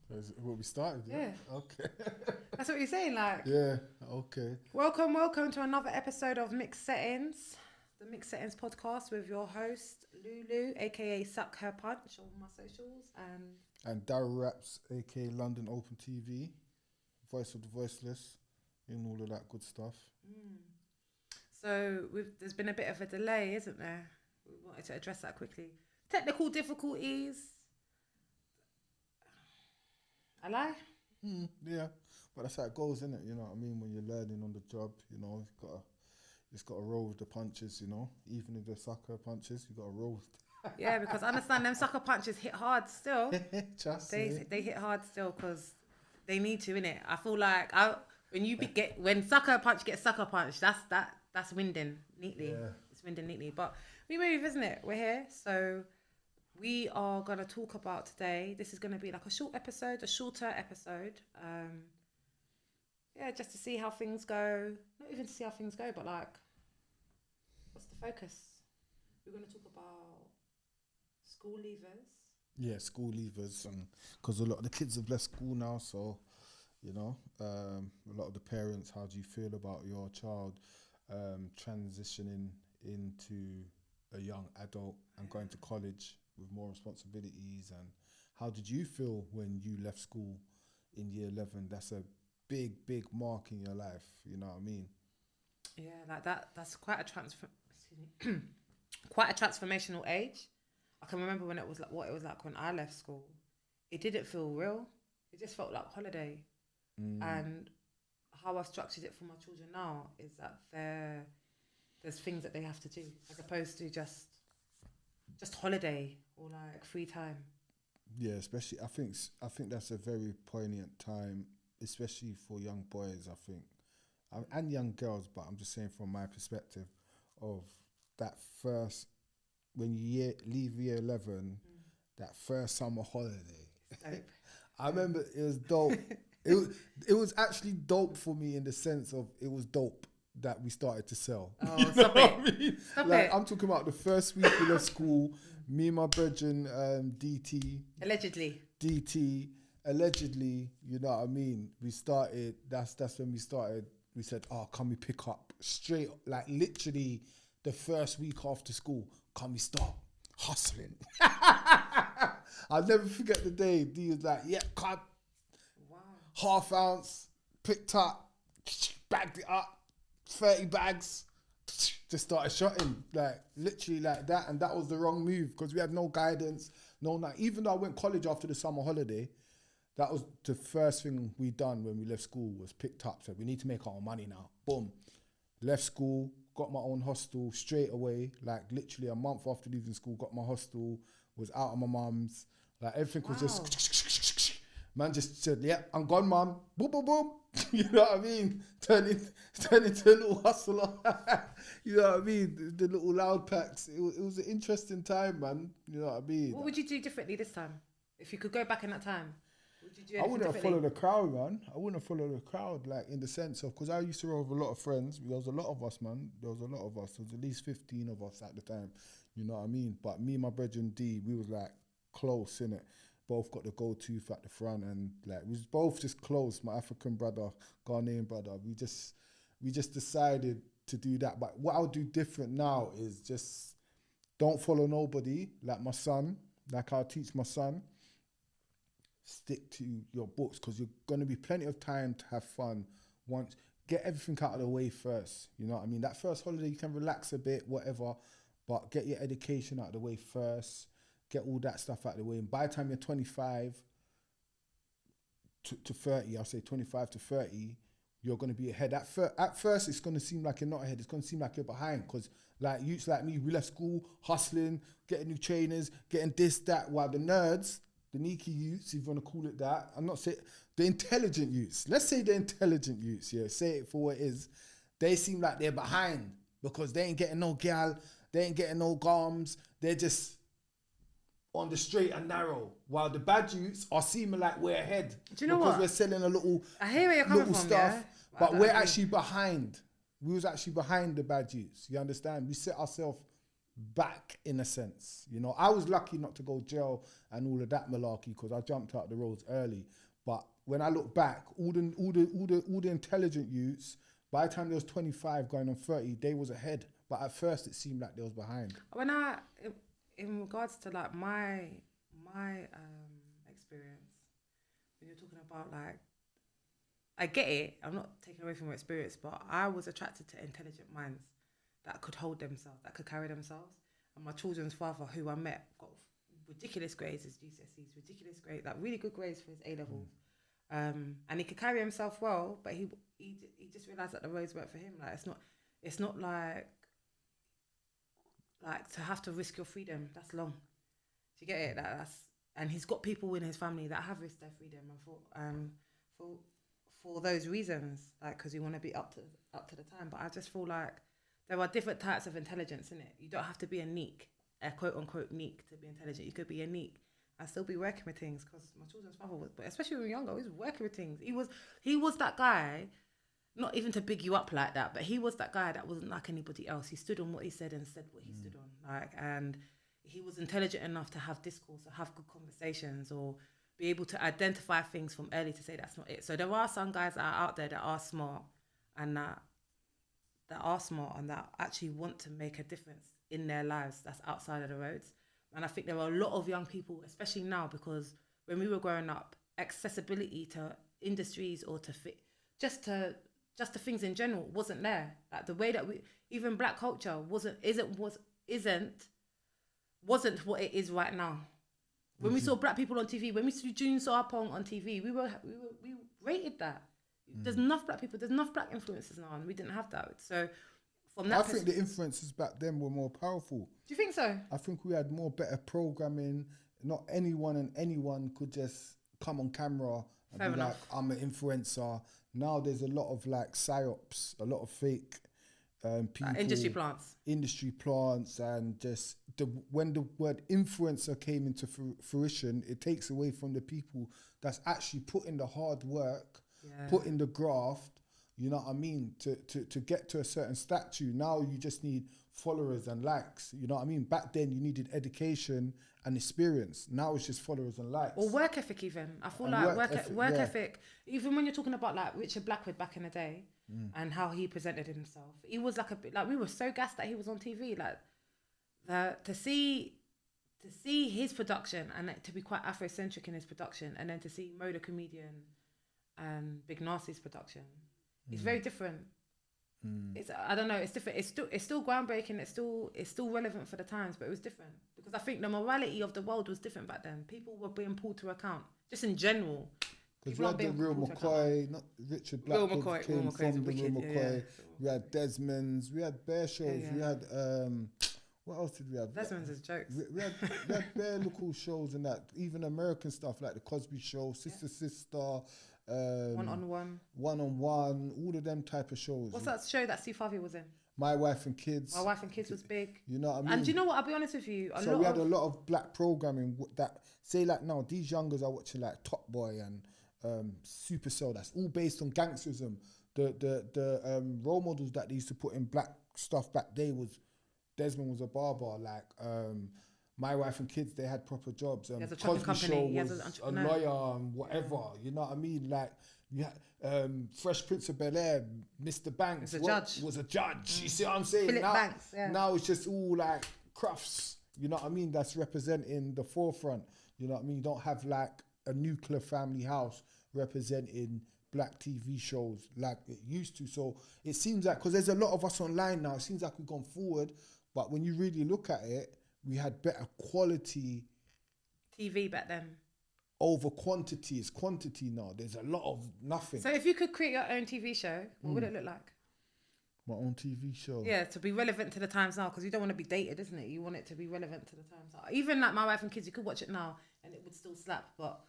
What we started? Yeah. Okay. That's what you're saying, like. Yeah. Okay. Welcome to another episode of Mixed Settings, the Mixed Settings podcast with your host Lulu, aka Suck Her Punch on my socials, and And Daryl Raps, aka London Open TV, voice of the voiceless, and all of that good stuff. so there's been a bit of a delay, isn't there? We wanted to address that quickly. Technical difficulties. I lie. Yeah, but that's how it goes, isn't it? You know what I mean? When you're learning on the job, just gotta roll with the punches. Even if they're sucker punches, you gotta roll. Yeah, because I understand them sucker punches hit hard still. Just They hit hard still because they need to, innit? I feel like when sucker punch gets sucker punch, that's winding neatly. Yeah. It's winding neatly. But we move, isn't it? We're here, so we are gonna talk about today. This is gonna be like a shorter episode. Yeah, just to see how things go. Not even to see how things go, but like, what's the focus? We're gonna talk about school leavers. Yeah, school leavers, and because a lot of the kids have left school now, so a lot of the parents. How do you feel about your child transitioning into a young adult and going to college with more responsibilities? And how did you feel when you left school in year 11? That's a big mark in your life. You know what I mean? Yeah, like that's quite a transformational age. I can remember when it was like what it was like when I left school. It didn't feel real. It just felt like holiday. And how I've structured it for my children now is that there's things that they have to do as opposed to just holiday or like free time. Yeah, especially I think that's a very poignant time, especially for young boys. I think, and young girls. But I'm just saying from my perspective of that first when you leave year 11, that first summer holiday. I remember it was dope. It was actually dope for me in the sense of it was dope that we started to sell. Oh, You know stop what it. I mean? Stop Like it. I'm talking about the first week we left school. Me and my brethren, DT, allegedly, you know what I mean? We started. That's when we started. We said, "Oh, can we pick up straight? Like literally, the first week after school, can we start hustling?" I'll never forget the day. D was like, "Yeah, cut." Wow. Half ounce, picked up, bagged it up, 30 bags, just started shotting, like literally like that. And that was the wrong move because we had no guidance, no night. Even though I went college after the summer holiday, that was the first thing we done when we left school was picked up. Said, we need to make our own money now. Boom. Left school, got my own hostel straight away, like literally a month after leaving school, got my hostel, was out of my mum's. Like everything was just, man just said, yeah, I'm gone, mum. Boom, boom, boom. You know what I mean? Turn into a little hustler. You know what I mean? The little loud packs. It was an interesting time, man. You know what I mean? What would you do differently this time? If you could go back in that time, would you do I anything wouldn't have differently? followed the crowd, man. I wouldn't have followed the crowd, like in the sense of, because I used to roll with a lot of friends. There was a lot of us, man. There was at least 15 of us at the time. You know what I mean? But me and my brethren D, we was like close, innit? Both got the gold tooth at the front, and like we was both just close. My African brother, Ghanaian brother. We just decided to do that. But what I'll do different now is just don't follow nobody. Like my son, like I'll teach my son, stick to your books because you're gonna be plenty of time to have fun. Once get everything out of the way first. You know what I mean? That first holiday you can relax a bit, whatever, but get your education out of the way first. Get all that stuff out of the way. And by the time you're 25 to 30, I'll say 25 to 30, you're going to be ahead. At first, it's going to seem like you're not ahead. It's going to seem like you're behind because like youths like me, we left school hustling, getting new trainers, getting this, that, while the nerds, the sneaky youths, if you want to call it that, I'm not saying, the intelligent youths, let's say the intelligent youths, yeah, say it for what it is, they seem like they're behind because they ain't getting no gal, they ain't getting no gums, they're just on the straight and narrow, while the bad youths are seeming like we're ahead. Do you know because what? we're selling a little, I hear where you're coming little from, stuff, yeah? but I we're agree. actually behind. We was actually behind the bad youths. You understand? We set ourselves back in a sense. You know, I was lucky not to go jail and all of that malarkey because I jumped out the roads early. But when I look back, all the intelligent youths, by the time they was 25 going on 30, they was ahead. But at first it seemed like they was behind. When in regards to like my experience, when you're talking about like, I get it, I'm not taking away from your experience, but I was attracted to intelligent minds that could hold themselves, that could carry themselves. And my children's father, who I met, got ridiculous grades as GCSEs, ridiculous grades, like really good grades for his A levels. And he could carry himself well, but he just realised that the roads weren't for him. Like it's not like to have to risk your freedom. That's long. Do you get it? And he's got people in his family that have risked their freedom, and for those reasons, like because you want to be up to the time. But I just feel like there are different types of intelligence in it. You don't have to be a quote unquote neek to be intelligent. You could be a neek and still be working with things. Because my children's father was, but especially when we were younger, he was working with things. He was that guy, not even to big you up like that, but he was that guy that wasn't like anybody else. He stood on what he said and said what he stood on. Like, and he was intelligent enough to have discourse or have good conversations or be able to identify things from early to say that's not it. So there are some guys that are out there that are smart and that actually want to make a difference in their lives that's outside of the roads. And I think there are a lot of young people, especially now, because when we were growing up, accessibility to industries or to fit, just to things in general wasn't there. Like the way that even black culture wasn't what it is right now. When we saw black people on TV, when we saw June Sarpong on TV, we rated that. There's enough black people, there's enough black influences now, and we didn't have that. So from that, I think the influences back then were more powerful. Do you think so? I think we had better programming. Not anyone could just come on camera and Fair be enough. like, I'm an influencer. Now there's a lot of like psyops, a lot of fake people, industry plants, and just when the word influencer came into fruition, it takes away from the people that's actually put in the hard work, put in the graft. You know what I mean? To get to a certain stature. Now you just need followers and likes. You know what I mean? Back then you needed education and experience. Now it's just followers and likes. Or work ethic even. I feel like work ethic, even when you're talking about like Richard Blackwood back in the day and how he presented himself. He was like we were so gassed that he was on TV. Like to see his production and to be quite Afrocentric in his production, and then to see Mo the Comedian and Big Nasty's production. It's very different. It's I don't know. It's different. It's still groundbreaking. It's still relevant for the times, but it was different because I think the morality of the world was different back then. People were being pulled to account, just in general. Because we had the Real McCoy, not Richard Blackwood came from the Real McCoy. We had Desmond's. We had Bear shows. We had what else did we have? Desmond's is jokes. We had bare local shows and that. Even American stuff like the Cosby Show, Sister. One-on-one, all of them type of shows. What's that show that Steve Harvey was in? My Wife and Kids. My Wife and Kids was big. You know what I mean? And do you know what? I'll be honest with you. We had a lot of black programming that, say like now, these youngers are watching like Top Boy and Supercell. That's all based on gangsterism. The role models that they used to put in black stuff back then was Desmond was a barber, like My Wife and Kids, they had proper jobs. He has a Cosby company. Show He has was an a entrepreneur. lawyer and whatever. You know what I mean? Like you had Fresh Prince of Bel-Air, Mr. Banks was a judge. You see what I'm saying? Philip Banks, now it's just all like crufts. You know what I mean? That's representing the forefront. You know what I mean? You don't have like a nuclear family house representing black TV shows like it used to. So it seems like, because there's a lot of us online now, it seems like we've gone forward. But when you really look at it, we had better quality TV back then. Over quantity. It's quantity now. There's a lot of nothing. So if you could create your own TV show, what would it look like? My own TV show. Yeah, to be relevant to the times now, because you don't want to be dated, isn't it? You want it to be relevant to the times now. Even like My Wife and Kids, you could watch it now and it would still slap. But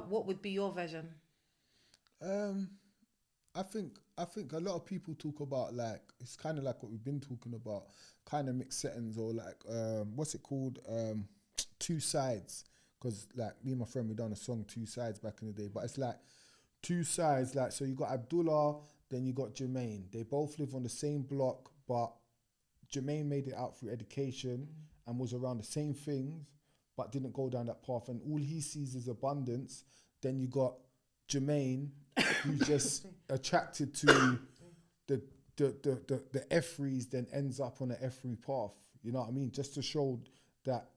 what would be your version? I think a lot of people talk about like, it's kind of like what we've been talking about, kind of mixed settings, or like what's it called, two sides. Because like me and my friend, we done a song Two Sides back in the day, but it's like two sides. Like, so you got Abdullah, then you got Jermaine. They both live on the same block, but Jermaine made it out through education and was around the same things, but didn't go down that path, and all he sees is abundance. Then you got Jermaine, who's just attracted to the F3s, then ends up on the F3 path. You know what I mean? Just to show that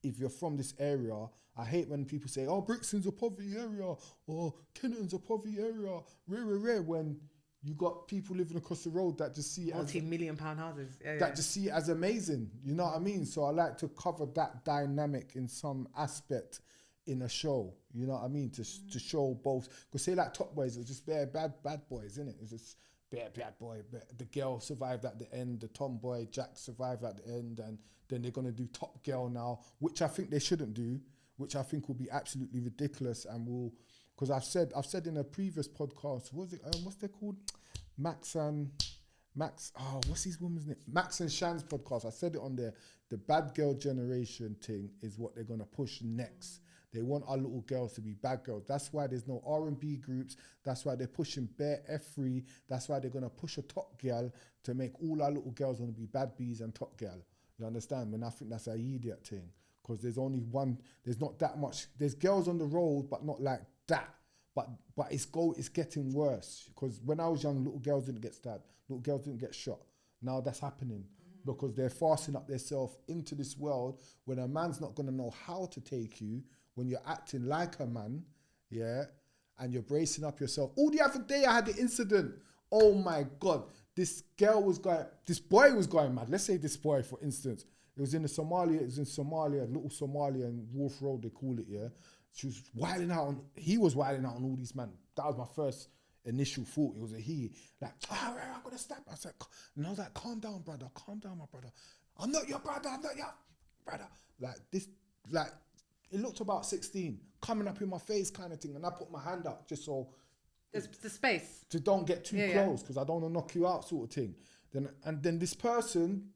if you're from this area, I hate when people say, "Oh, Brixton's a poverty area," or "Kennington's a poverty area," rare, when you got people living across the road that just see it multi-million-pound houses. Just see it as amazing. You know what I mean? So I like to cover that dynamic in some aspect in a show. You know what I mean? To show both. Because say like Top Boys, it's just bare bad boys, isn't it? It's just bare bad boy. The girl survived at the end. The tomboy Jack survived at the end, and then they're gonna do Top Girl now, which I think they shouldn't do. Which I think will be absolutely ridiculous, and will. Because I've said in a previous podcast, what's they called? Max, what's his woman's name? Max and Shan's podcast. I said it on there. The bad girl generation thing is what they're going to push next. They want our little girls to be bad girls. That's why there's no R&B groups. That's why they're pushing bare F3. That's why they're going to push a top girl to make all our little girls going to be bad bees and top girl. You understand? And I think that's an idiot thing. Because there's only one, there's not that much. There's girls on the road, but not like that. But it's getting worse. Because when I was young, little girls didn't get stabbed. Little girls didn't get shot. Now that's happening. Because they're fastening up themselves into this world when a man's not going to know how to take you when you're acting like a man, yeah, and you're bracing up yourself. Oh, the other day I had the incident. Oh my God. This boy was going mad. Let's say this boy, for instance. It was in Somalia, little Somalia and Wolf Road, they call it, yeah. He was wilding out on all these men. That was my first initial thought. It was a he. Like, I'm gonna stab. I was like, calm down, brother. Calm down, my brother. I'm not your brother. I'm not your brother. Like this, like it looked about 16, coming up in my face kind of thing. And I put my hand up just so there's the space. To don't get too close, because I don't want to knock you out sort of thing. Then this person,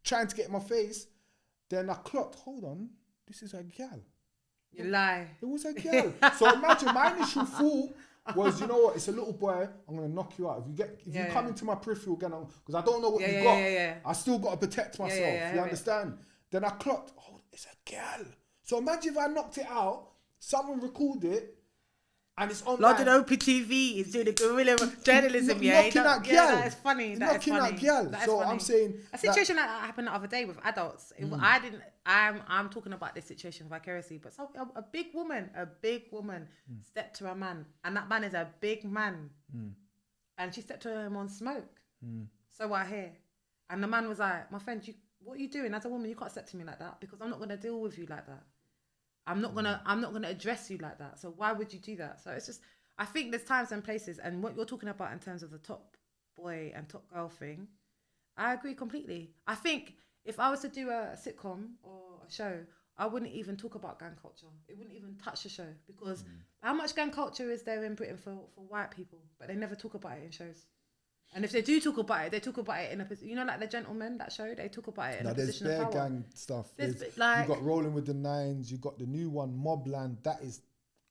trying to get in my face, then I clocked, hold on, this is a gal. You lie. It was a girl. So imagine my initial thought was, you know what, it's a little boy, I'm going to knock you out. If you come into my peripheral again, because I don't know what you got. I still got to protect myself, you understand? Then I clocked, oh, it's a girl. So imagine if I knocked it out, someone recorded it, and it's on London OPTV is doing the guerrilla journalism, knocking that girl. That is funny. Knocking that girl. So I'm saying a situation like that happened the other day with adults. I'm talking about this situation vicariously, but a big woman stepped to a man, and that man is a big man, and she stepped to him on smoke. So I hear, and the man was like, "My friend, what are you doing as a woman? You can't step to me like that because I'm not going to deal with you like that. I'm not gonna address you like that. So why would you do that?" So it's just, I think there's times and places, and what you're talking about in terms of the top boy and top girl thing, I agree completely. I think if I was to do a sitcom or a show, I wouldn't even talk about gang culture. It wouldn't even touch the show, because how much gang culture is there in Britain for white people? But they never talk about it in shows. And if they do talk about it, they talk about it in a position, like The Gentlemen, that show, they talk about it in a position of power. There's gang stuff. You got Rolling with the Nines, you got the new one, Mobland, that is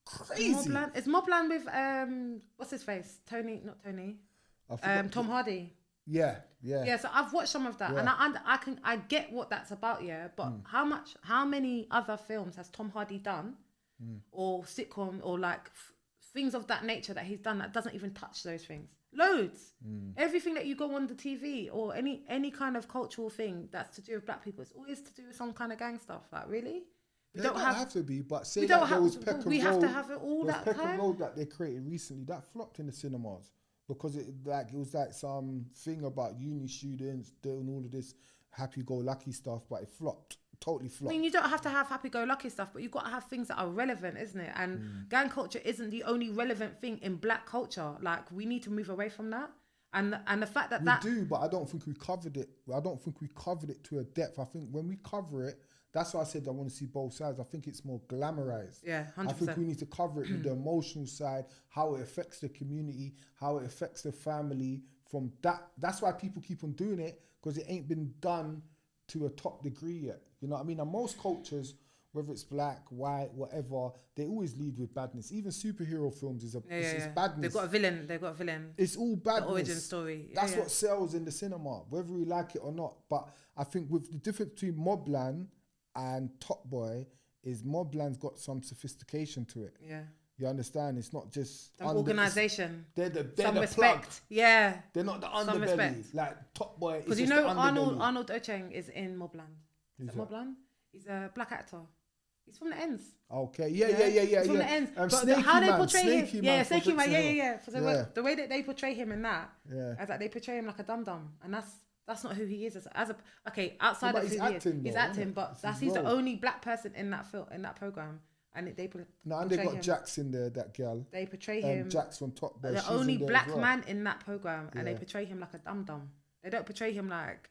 crazy. Is Mobland with, what's his face? Not Tony. Tom Hardy. Yeah. So I've watched some of that, and I get what that's about, but how many other films has Tom Hardy done, or sitcom, or like things of that nature that he's done that doesn't even touch those things? Loads. Everything that you go on the TV or any kind of cultural thing that's to do with black people, it's always to do with some kind of gang stuff. Like, really? We don't have to be, but say that there was Peckham Road. We have to have it all that time. Peckham Road that they created recently, that flopped in the cinemas because it was like some thing about uni students doing all of this happy-go-lucky stuff, but it flopped. Totally flopped. I mean, you don't have to have happy-go-lucky stuff, but you've got to have things that are relevant, isn't it? And gang culture isn't the only relevant thing in black culture. Like, we need to move away from that. And the fact that we do, but I don't think we covered it. I don't think we covered it to a depth. I think when we cover it, that's why I said I want to see both sides. I think it's more glamorized. Yeah, 100%. I think we need to cover it with the emotional side, how it affects the community, how it affects the family. From that, that's why people keep on doing it, because it ain't been done to a top degree yet. You know what I mean? And most cultures whether it's black, white, whatever, they always lead with badness. Even superhero films it's badness. They've got a villain. They've got a villain. It's all badness. The origin story. That's what sells in the cinema, whether we like it or not. But I think with the difference between Mobland and Top Boy is Mobland's got some sophistication to it. Yeah. You understand? It's not just an organisation. They're the respect. Plug. Yeah. They're not the underbellies. Like Top Boy. Because you know Arnold Ocheng is in Mobland. Is that Mobland? He's a black actor. He's from the ends. Okay. Yeah. He's from the ends. But how they portray him. Yeah, Snaky Man. Yeah. So the way that they portray him in that, is that they portray him like a dum-dum. And that's not who he is as a okay, outside of who he is. He's acting, but he's the only black person in that film, in that program. And they and they got him. Jax in there, that girl. They portray him. Jax from Top Boy. The only black man in that program, and they portray him like a dum-dum. They don't portray him like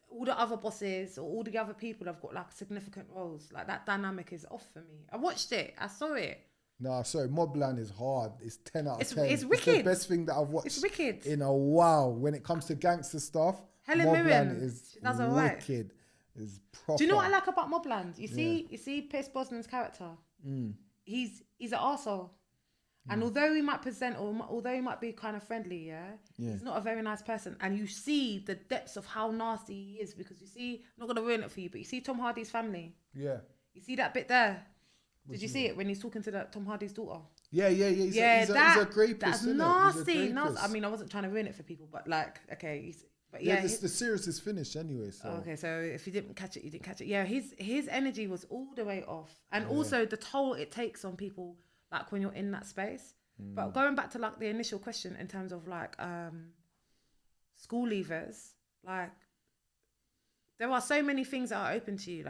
all the other bosses or all the other people have got like significant roles. Like that dynamic is off for me. I watched it. I saw it. Nah, sorry, Mobland is hard. It's 10 out of 10. It's wicked. It's the best thing that I've watched. It's wicked. In a while. When it comes to gangster stuff, Mobland is wicked. Is proper. Do you know what I like about Mobland? You see Pierce Brosnan's character. He's an arsehole. And although he might present, or although he might be kind of friendly, he's not a very nice person. And you see the depths of how nasty he is, because you see, I'm not going to ruin it for you, but you see Tom Hardy's family. Yeah. You see that bit there? Did you see it when he's talking to Tom Hardy's daughter? Yeah. He's a rapist. That's nasty. I mean, I wasn't trying to ruin it for people, but like, okay, but the series is finished anyway. So. Okay, so if you didn't catch it, you didn't catch it. Yeah, his energy was all the way off, and also the toll it takes on people, like when you're in that space. But going back to like the initial question in terms of like school leavers, like there are so many things that are open to you.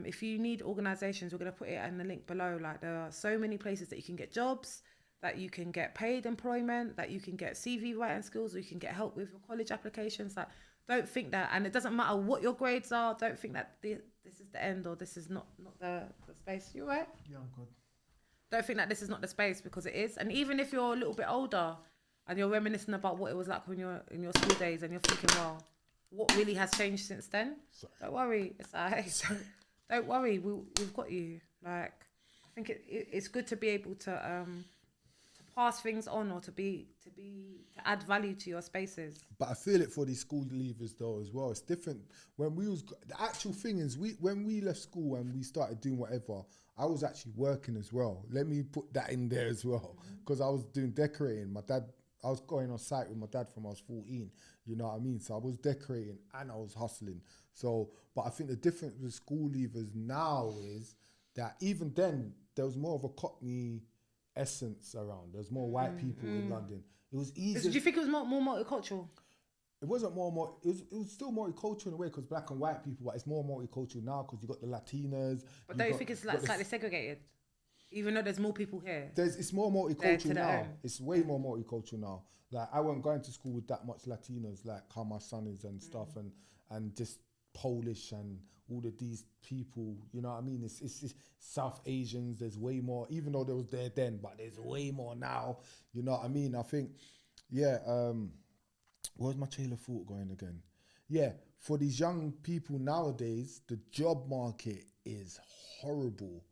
If you need organisations, we're gonna put it in the link below. Like there are so many places that you can get jobs, that you can get paid employment, that you can get CV writing skills, or you can get help with your college applications. Like, don't think that, and it doesn't matter what your grades are. Don't think that this is the end, or this is not the space. You right? Yeah, I'm good. Don't think that this is not the space, because it is. And even if you're a little bit older and you're reminiscing about what it was like when you're in your school days, and you're thinking, well, what really has changed since then? Sorry. Don't worry, it's alright. Don't worry, we've got you. Like, I think it's good to be able to pass things on, or to add value to your spaces. But I feel it for these school leavers though as well. It's different. The actual thing is, when we left school and we started doing whatever, I was actually working as well. Let me put that in there as well, because I was doing decorating. I was going on site with my dad from I was 14. You know what I mean? So I was decorating and I was hustling. So, but I think the difference with school leavers now is that even then there was more of a Cockney essence around. There's more white people in London. It was easy. Do you think it was more multicultural? It wasn't more. It was still multicultural in a way, because black and white people. But it's more multicultural now because you got the Latinas. But don't you think it's like slightly segregated? Even though there's more people here, it's more multicultural now. It's way more multicultural now. Like, I wasn't going to school with that much Latinos, like how my son is and stuff, and just Polish and all of these people. You know what I mean? It's South Asians. There's way more, even though there was there then, but there's way more now. You know what I mean? I think, where's my trail of thought going again? Yeah, for these young people nowadays, the job market is horrible.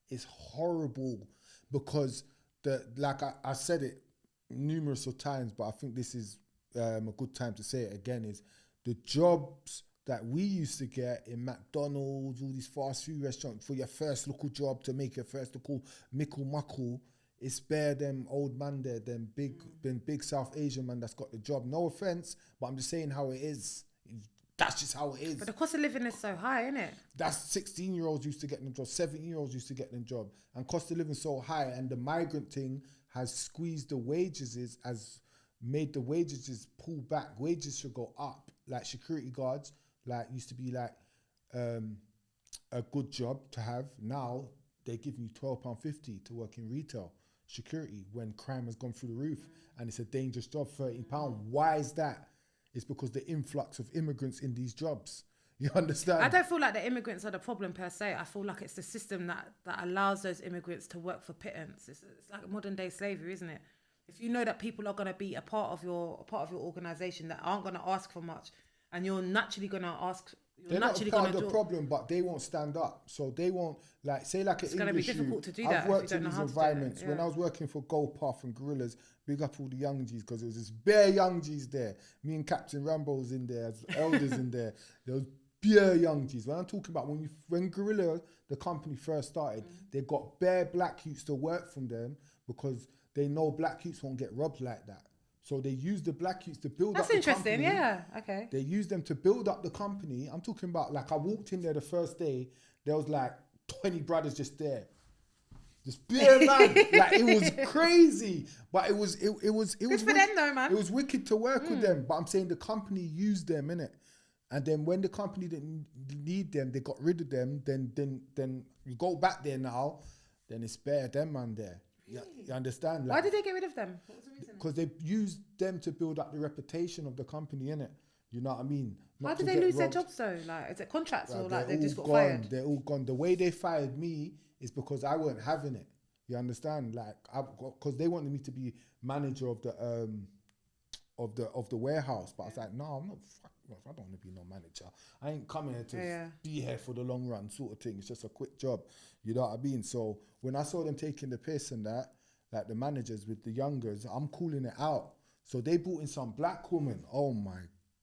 It's horrible because I said it numerous of times, but I think this is a good time to say it again, is the jobs that we used to get in McDonald's, all these fast food restaurants, for your first local job to make your first local mickle muckle, it's bare them old man there, them big South Asian man that's got the job. No offense, but I'm just saying how it is. That's just how it is. But the cost of living is so high, isn't it? That's 16-year-olds used to get them jobs, 17-year-olds used to get them job, and cost of living so high, and the migrant thing has squeezed the wages, has made the wages pull back. Wages should go up. Like security guards, like used to be like a good job to have. Now they give you £12.50 to work in retail security when crime has gone through the roof, and it's a dangerous job, £13. Why is that? It's because the influx of immigrants in these jobs. You understand? I don't feel like the immigrants are the problem per se. I feel like it's the system that allows those immigrants to work for pittance. It's like modern day slavery, isn't it? If you know that people are going to be a part of your organisation that aren't going to ask for much, and you're naturally going to ask you're They're not naturally part going of to the do. problem, but they won't stand up. So they won't, like, say like an It's going to be English difficult to do that I've if you worked don't in know these how to do it, environments. When yeah. I was working for Gold Path and Gorillas, big up all the young G's, because there was this bare young G's there. Me and Captain Rambo's in there, as elders in there. There was bare young G's. When I'm talking about when Gorilla, the company first started, they got bare black youths to work from them because they know black youths won't get robbed like that. So they use the black youths to build That's up the interesting, company. yeah. Okay. They used them to build up the company. I'm talking about, like, I walked in there the first day, there was like 20 brothers just there. Just bare man. Like, it was crazy. But it was Good for them though, man. It was wicked to work with them. But I'm saying the company used them, innit? And then when the company didn't need them, they got rid of them. Then you go back there now, then it's bare them man there. You understand? Like, Why did they get rid of them? What was the reason? because they used them to build up the reputation of the company, innit? You know what I mean? How Not did to they get lose their robbed. jobs though? Like, is it contracts or Like, like they they're just all got gone. fired? They're all gone. The way they fired me is because I weren't having it. You understand? Like, because they wanted me to be manager of the warehouse, but I was like, no, I'm not. I don't want to be no manager. I ain't coming here to be here for the long run, sort of thing. It's just a quick job. You know what I mean? So when I saw them taking the piss and that, like the managers with the youngers, I'm calling it out. So they brought in some black woman. Oh my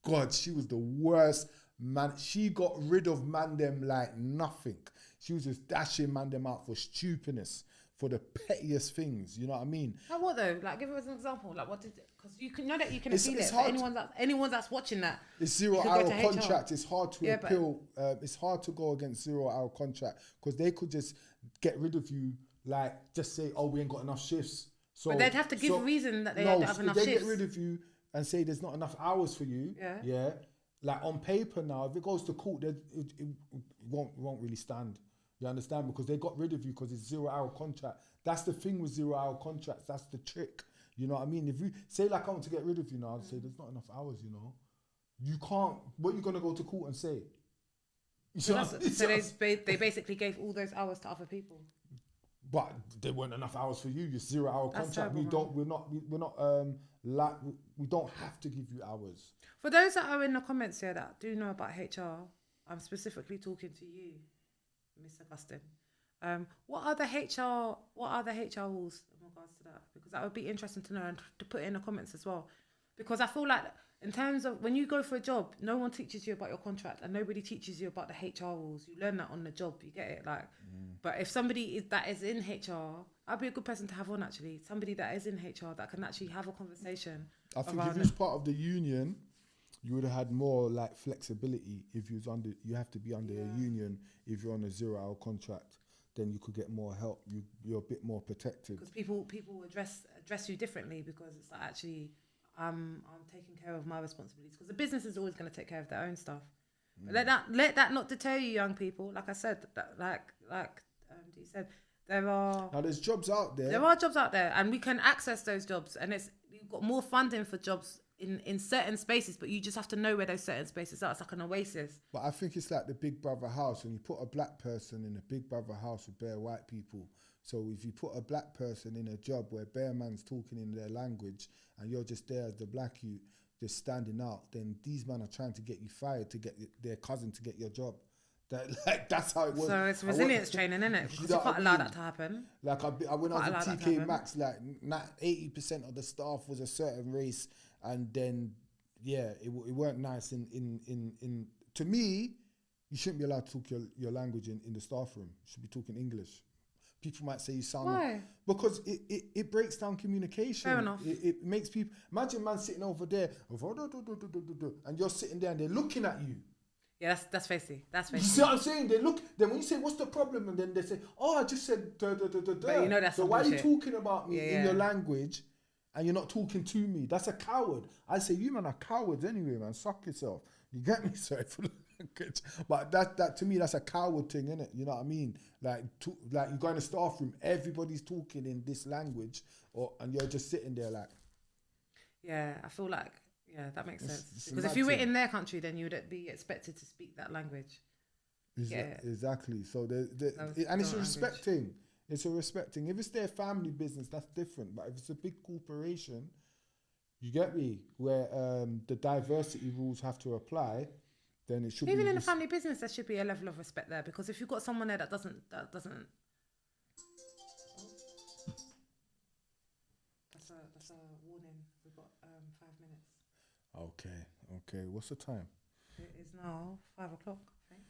God, she was the worst, man. She got rid of man them like nothing. She was just dashing man them out for stupidness, for the pettiest things. You know what I mean? Like what though? Like give us an example. Like what did? Because you can know that you can It's appeal it. hard Anyone that's watching that. It's you 0 could hour go to HR. contract. It's hard to Yeah, but- appeal. It's hard to go against 0 hour contract because they could just get rid of you. Like, just say, oh, we ain't got enough shifts. So, But they'd have to give a reason that they don't have enough if they shifts. get rid of you and say there's not enough hours for you. Yeah. Like on paper now, if it goes to court, it won't really stand. You understand? Because they got rid of you because it's 0 hour contract. That's the thing with 0 hour contracts. That's the trick. You know what I mean? If you say, like, I want to get rid of you now, I'd say there's not enough hours, you know. You can't. What are you going to go to court and say? So they basically gave all those hours to other people. But there weren't enough hours for you. Your 0 hour That's contract. terrible, We don't have to give you hours. For those that are in the comments here that do know about HR, I'm specifically talking to you, Miss Augustine. What are the HR rules in regards to that? Because that would be interesting to know and to put in the comments as well. Because I feel like in terms of when you go for a job, no one teaches you about your contract and nobody teaches you about the HR rules. You learn that on the job. You get it, like. But if somebody that is in HR, I'd be a good person to have on actually. Somebody that is in HR that can actually have a conversation. I think if you was part of the union, you would have had more like flexibility. If you was you have to be under a union. If you're on a 0 hour contract, then you could get more help. You're a bit more protected. Because people address you differently because it's like actually I'm taking care of my responsibilities because the business is always going to take care of their own stuff. But let that not deter you, young people. Like I said, like you said, there's jobs out there. There are jobs out there, and we can access those jobs. And you've got more funding for jobs in certain spaces, but you just have to know where those certain spaces are. It's like an oasis. But I think it's like the Big Brother house. When you put a black person in a Big Brother house with bare white people, so if you put a black person in a job where bare man's talking in their language and you're just there as the black you just standing out, then these men are trying to get you fired to get their cousin to get your job. That's how it was. So it's resilience training, isn't it? Because you can't allow that to happen. Like when I was at TK Maxx, like 80% of the staff was a certain race, and then it weren't nice. In to me, you shouldn't be allowed to talk your language in the staff room. You should be talking English. People might say you sound... Why? Because it breaks down communication. Fair enough. It makes people... Imagine man sitting over there, and you're sitting there and they're looking at you. Yeah, that's facey. That's facey. You see what I'm saying? They look... Then when you say, what's the problem? And then they say, oh, I just said... But you know that's so why bullshit. are you talking about me in your language and you're not talking to me? That's a coward. I say, you man are cowards anyway, man. Suck yourself. You get me? Sorry for the language. But that to me, that's a coward thing, innit? You know what I mean? Like you go in the staff room, everybody's talking in this language, and you're just sitting there like... Yeah, I feel like... Yeah, that makes sense. Because if you were in their country, then you would be expected to speak that language. Exactly. So and it's a respecting. It's a respecting. If it's their family business, that's different. But if it's a big corporation, you get me, where the diversity rules have to apply, then it should Even be in a family business, there should be a level of respect there, because if you've got someone there that doesn't, that's a warning. We've got 5 minutes. Okay. What's the time? It is now 5 o'clock, I think.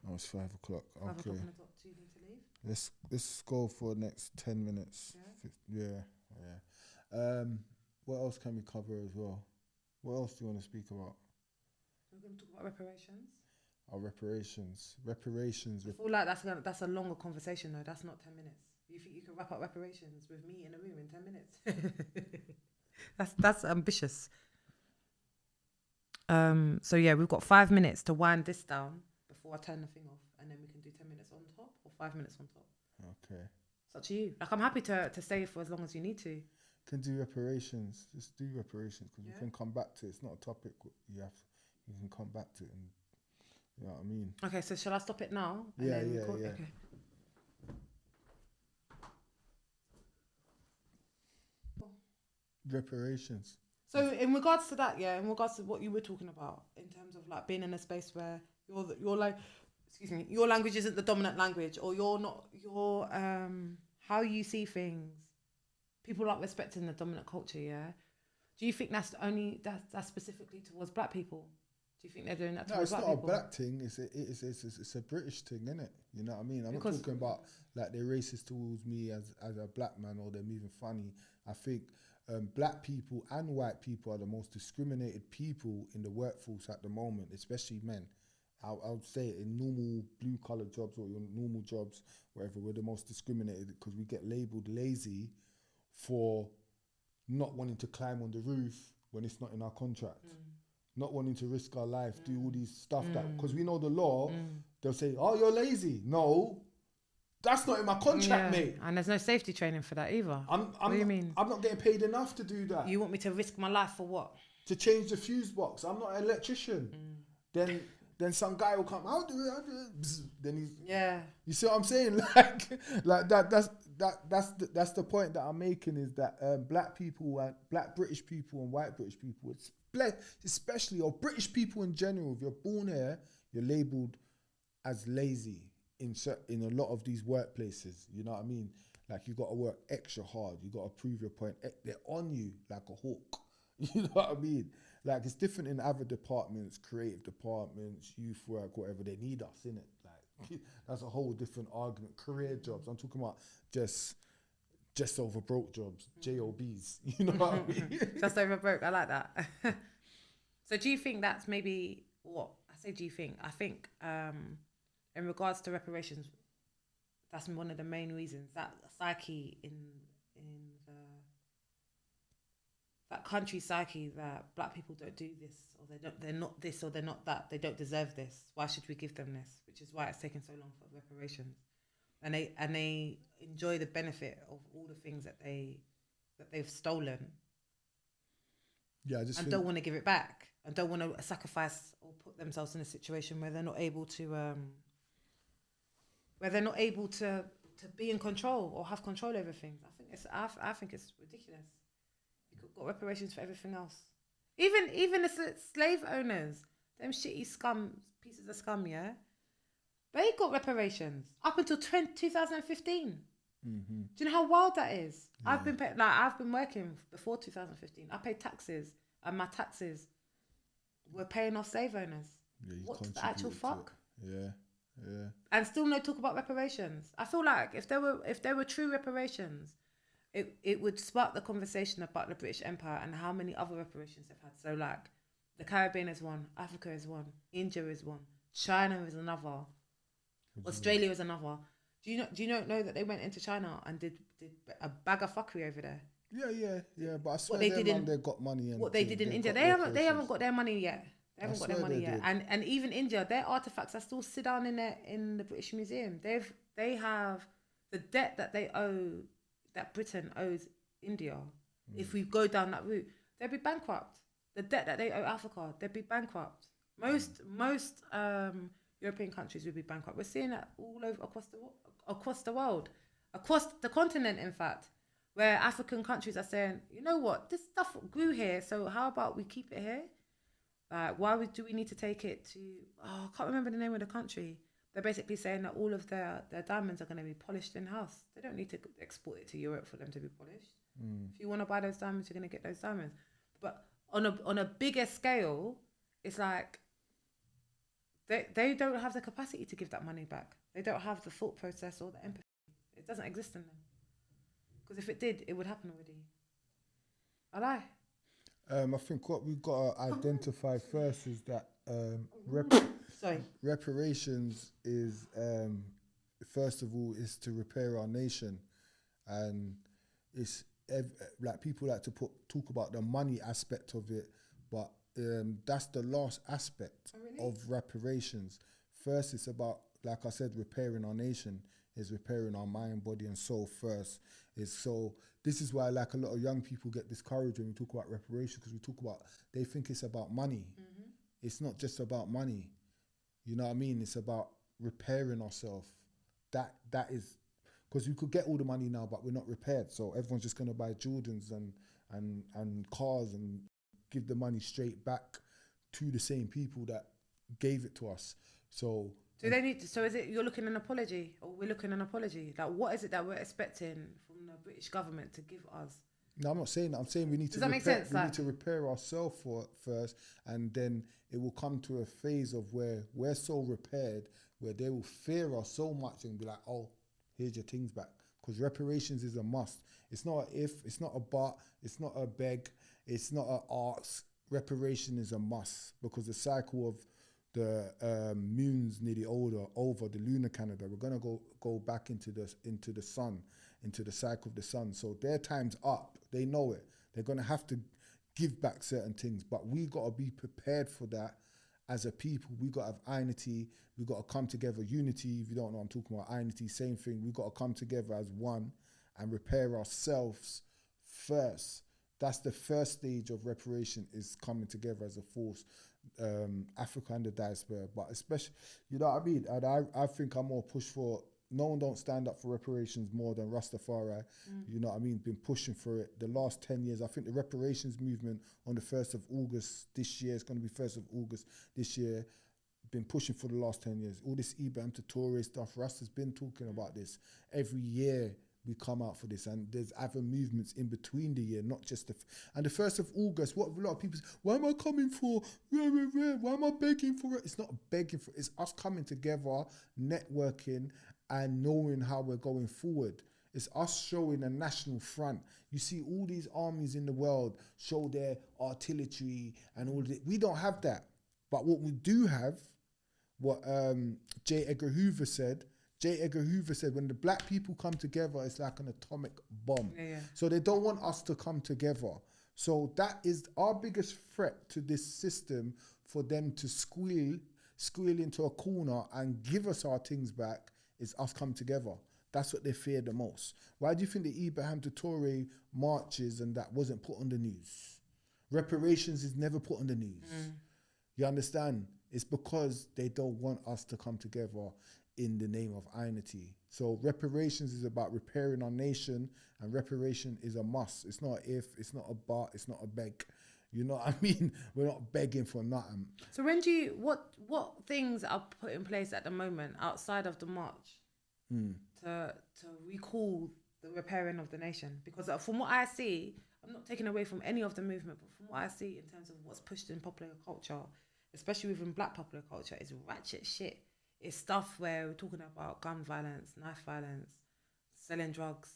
Oh, it's 5 o'clock. 5 Okay. o'clock on the dot. Do you need to leave? Let's go for the next 10 minutes. Yeah. What else can we cover as well? What else do you want to speak about? We're going to talk about reparations. Our reparations. I feel like that's a longer conversation though. That's not 10 minutes. You think you can wrap up reparations with me in a room in 10 minutes? That's ambitious. So yeah, we've got 5 minutes to wind this down before I turn the thing off, and then we can do 10 minutes on top or 5 minutes on top. Okay. It's up to you. Like, I'm happy to stay for as long as you need to. Can do reparations. Just do reparations, because we can come back to it. It's not a topic you can come back to it, and you know what I mean. Okay, so shall I stop it now? Yeah. Okay. Reparations. So in regards to that, in regards to what you were talking about, in terms of like being in a space where your language isn't the dominant language, or how you see things, people aren't respecting the dominant culture. Yeah, do you think that's specifically towards black people? Do you think they're doing that towards black people? No, it's not a black thing. It's a British thing, isn't it? You know what I mean? I'm not talking about like they're racist towards me as a black man, or they're moving funny. I think black people and white people are the most discriminated people in the workforce at the moment, especially men. I would say in normal blue-collar jobs or your normal jobs, wherever, we're the most discriminated, because we get labelled lazy for not wanting to climb on the roof when it's not in our contract. Not wanting to risk our life, do all these stuff that, because we know the law, they'll say, oh, you're lazy. No, that's not in my contract, mate. And there's no safety training for that either. What do you mean? I'm not getting paid enough to do that. You want me to risk my life for what? To change the fuse box. I'm not an electrician. Then some guy will come, I'll do it. Bzz. Then he's, you see what I'm saying? Like that's the point that I'm making, is that black people and black British people and white British people, especially, or British people in general, if you're born here, you're labelled as lazy in a lot of these workplaces. You know what I mean? Like, you got to work extra hard. You got to prove your point. They're on you like a hawk. You know what I mean? Like, it's different in other departments, creative departments, youth work, whatever. They need us, innit? Like, that's a whole different argument. Career jobs. I'm talking about just over broke jobs, JOBs. You know what I mean? Just over broke. I like that. So do you think that's maybe what I say? Do you think? I think in regards to reparations, that's one of the main reasons, that psyche in that country psyche, that black people don't do this, or they're not this, or they're not that. They don't deserve this. Why should we give them this? Which is why it's taken so long for reparations, and they enjoy the benefit of all the things that they've stolen. Yeah, and don't want to give it back, and don't want to sacrifice or put themselves in a situation where they're not able to be in control or have control over things. I think it's ridiculous. You've got reparations for everything else. Even the slave owners, them shitty pieces of scum, yeah, they got reparations up until 2015. Mm-hmm. Do you know how wild that is? Yeah. I've been working before 2015. I paid taxes, and my taxes were paying off slave owners. Yeah, what's the actual fuck? Yeah. And still no talk about reparations. I feel like if there were true reparations, it would spark the conversation about the British Empire and how many other reparations they've had. So like, the Caribbean is one, Africa is one, India is one, China is another, Australia is another. Do you not know that they went into China and did a bag of fuckery over there? Yeah. But I swear they got money. And what they did in India, they haven't got their money yet. They haven't got their money yet. And even India, their artifacts are still sit down in the British Museum. They have the debt that they owe, that Britain owes India. If we go down that route, they'll be bankrupt. The debt that they owe Africa, they'll be bankrupt. Most European countries will be bankrupt. We're seeing that all over across the world, across the continent, in fact, where African countries are saying, you know what, this stuff grew here, so how about we keep it here? Like, do we need to take it to? Oh, I can't remember the name of the country. They're basically saying that all of their diamonds are going to be polished in house. They don't need to export it to Europe for them to be polished. If you want to buy those diamonds, you're going to get those diamonds. But on a bigger scale, it's like they don't have the capacity to give that money back. They don't have the thought process or the empathy. It doesn't exist in them. Because if it did, it would happen already. I lie. I think what we've got to identify first is that reparations is first of all is to repair our nation, and it's like people like to talk about the money aspect of it, but that's the last aspect of reparations. First, it's about, like I said, repairing our nation. Is repairing our mind, body, and soul first. This is why, like, a lot of young people get discouraged when we talk about reparations, because they think it's about money. It's not just about money. You know what I mean? It's about repairing ourselves. That is, because you could get all the money now, but we're not repaired. So everyone's just gonna buy Jordans and cars and give the money straight back to the same people that gave it to us. So they need to, so is it you're looking an apology, or we're looking an apology? Like, what is it that we're expecting from the British government to give us? No, I'm not saying that. I'm saying we need to make sense? We need to repair ourselves first, and then it will come to a phase of where we're so repaired, where they will fear us so much and be like, oh, here's your things back. Because reparations is a must. It's not a if, it's not a but, it's not a beg, it's not a ask. Reparation is a must, because the cycle of the moon's nearly over the lunar calendar. We're gonna go back into the sun, into the cycle of the sun. So their time's up. They know it. They're gonna have to give back certain things, but we gotta be prepared for that as a people. We gotta have unity. We gotta come together. Unity. If you don't know, I'm talking about unity. Same thing. We gotta come together as one and repair ourselves first. That's the first stage of reparation, is coming together as a force. Africa and the diaspora, but especially, you know what I mean? And I think I'm more push for, no one don't stand up for reparations more than Rastafari. You know what I mean? Been pushing for it the last 10 years. I think the reparations movement on the 1st of August this year, it's going to be 1st of August this year, been pushing for the last 10 years. All this Ibrahim Traoré stuff, Rasta's been talking about this. Every year we come out for this, and there's other movements in between the year, not just and the 1st of August, what a lot of people say, why am I coming for, why am I begging for it? It's not begging for it, it's us coming together, networking, and knowing how we're going forward. It's us showing a national front. You see all these armies in the world show their artillery and all that. We don't have that. But what we do have, what J. Edgar Hoover said, when the black people come together, it's like an atomic bomb. So they don't want us to come together. So that is our biggest threat to this system, for them to squeal into a corner and give us our things back, is us come together. That's what they fear the most. Why do you think the Ibrahim Traoré marches and that wasn't put on the news? Reparations is never put on the news. You understand? It's because they don't want us to come together in the name of unity. So reparations is about repairing our nation, and reparation is a must. It's not if, it's not a but, it's not a beg. You know what I mean? We're not begging for nothing. So what things are put in place at the moment outside of the march to recall the repairing of the nation? Because from what I see, I'm not taking away from any of the movement, but from what I see in terms of what's pushed in popular culture, especially within black popular culture, is ratchet shit. It's stuff where we're talking about gun violence, knife violence, selling drugs,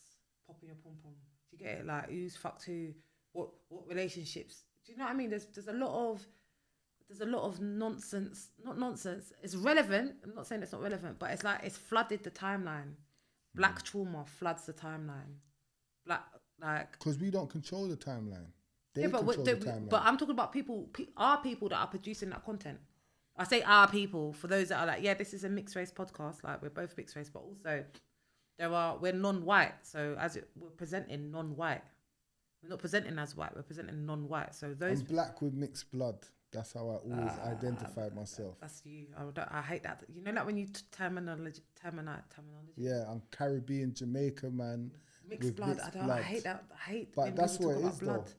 popping your pom-pom. Do you get it? Like, who's fucked who, what relationships. Do you know what I mean? There's a lot of nonsense. Not nonsense. It's relevant. I'm not saying it's not relevant, but it's like it's flooded the timeline. Black trauma floods the timeline. Because we don't control the timeline. They but control the timeline. But I'm talking about our people that are producing that content. I say our people for those that are like, yeah, this is a mixed race podcast. Like, we're both mixed race, but also we're non-white. So we're presenting non-white. We're not presenting as white. We're presenting non-white. So those. I'm black with mixed blood. That's how I always identify myself. That's you. I hate that. You know, like when you terminology. Yeah, I'm Caribbean, Jamaica, man. Mixed blood. I hate that. I hate. But that's what it is, blood.